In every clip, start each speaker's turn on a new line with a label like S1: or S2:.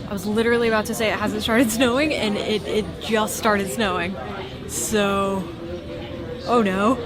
S1: I was literally about to say it hasn't started snowing, and it just started snowing. So, oh no.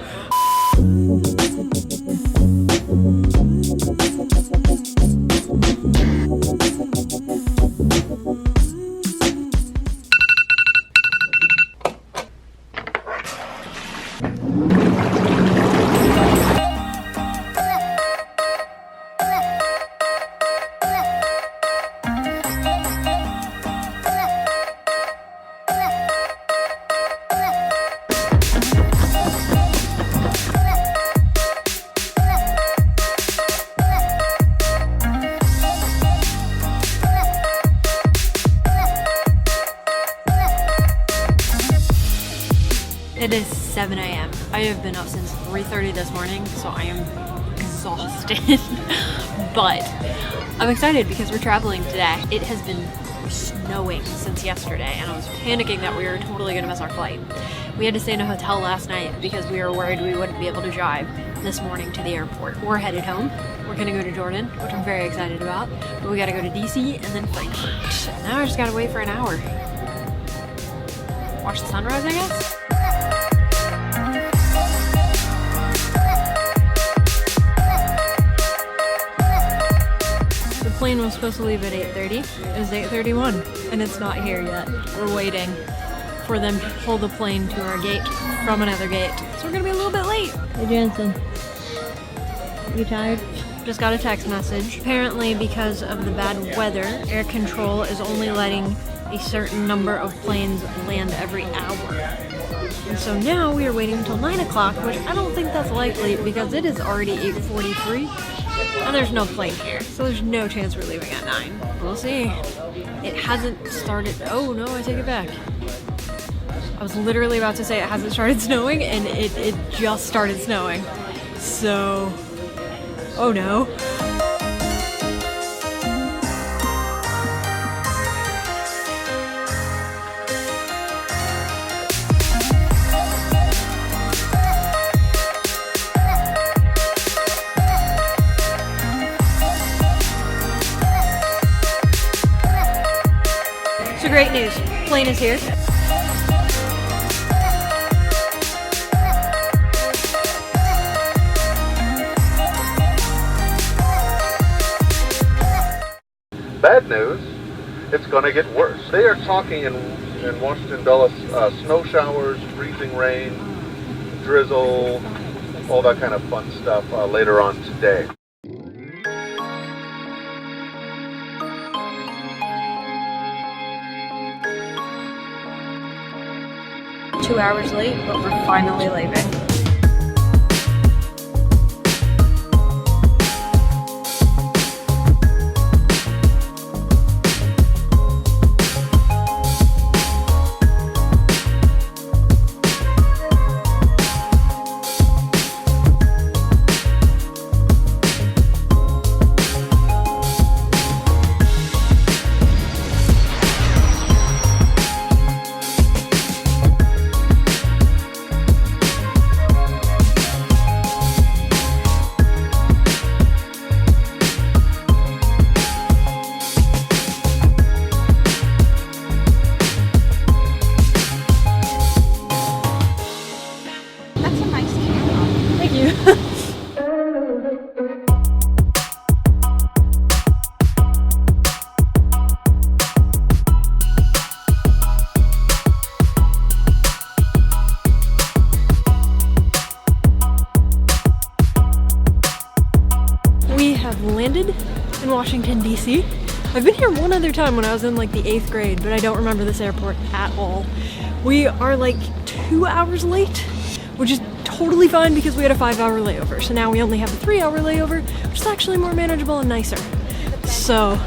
S1: It is 7 a.m. I have been up since 3:30 this morning, so I am exhausted. But I'm excited because we're traveling today. It has been snowing since yesterday, and I was panicking that we were totally gonna miss our flight. We had to stay in a hotel last night because we were worried we wouldn't be able to drive this morning to the airport. We're headed home. We're gonna go to Jordan, which I'm very excited about, but we gotta go to DC and then Frankfurt. Now I just gotta wait for an hour. Watch the sunrise, I guess? The plane was supposed to leave at 8:30. It was 8:31 and it's not here yet. We're waiting for them to pull the plane to our gate from another gate. So we're gonna be a little bit late. Hey Jansen, you tired? Just got a text message. Apparently because of the bad weather, air control is only letting a certain number of planes land every hour. And so now we are waiting until 9 o'clock, which I don't think that's likely because it is already 8:43 and there's no plane here. So there's no chance we're leaving at 9. We'll see. It hasn't started. Oh no, I take it back. I was literally about to say it hasn't started snowing, and it just started snowing. So, oh no. So great news, plane is here.
S2: Bad news, it's going to get worse. They are talking in Washington, Dulles, snow showers, freezing rain, drizzle, all that kind of fun stuff later on today.
S1: Two hours late, but we're finally leaving. Landed in Washington, DC. I've been here one other time when I was in like the 8th grade, but I don't remember this airport at all. We are like 2 hours late, which is totally fine because we had a 5-hour layover. So now we only have a 3-hour layover, which is actually more manageable and nicer. So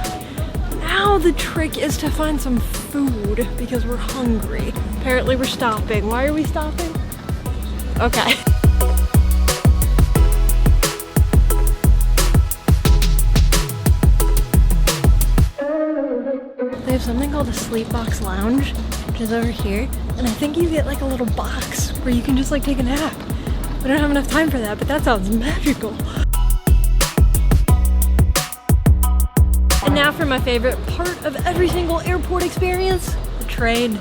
S1: now the trick is to find some food because we're hungry. Apparently we're stopping. Why are we stopping? Okay. They have something called a sleep box lounge, which is over here, and I think you get like a little box where you can just like take a nap. We don't have enough time for that, but that sounds magical. And now for my favorite part of every single airport experience, the train.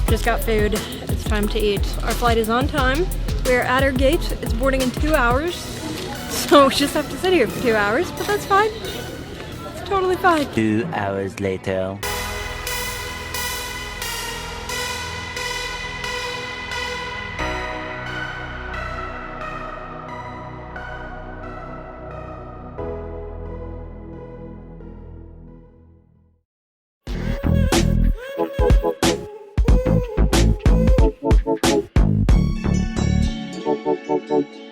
S1: Just got food. It's time to eat. Our flight is on time. We're at our gate. It's boarding in 2 hours. So we just have to sit here for 2 hours, but that's fine. It's totally fine.
S3: 2 hours later.
S4: Thank you.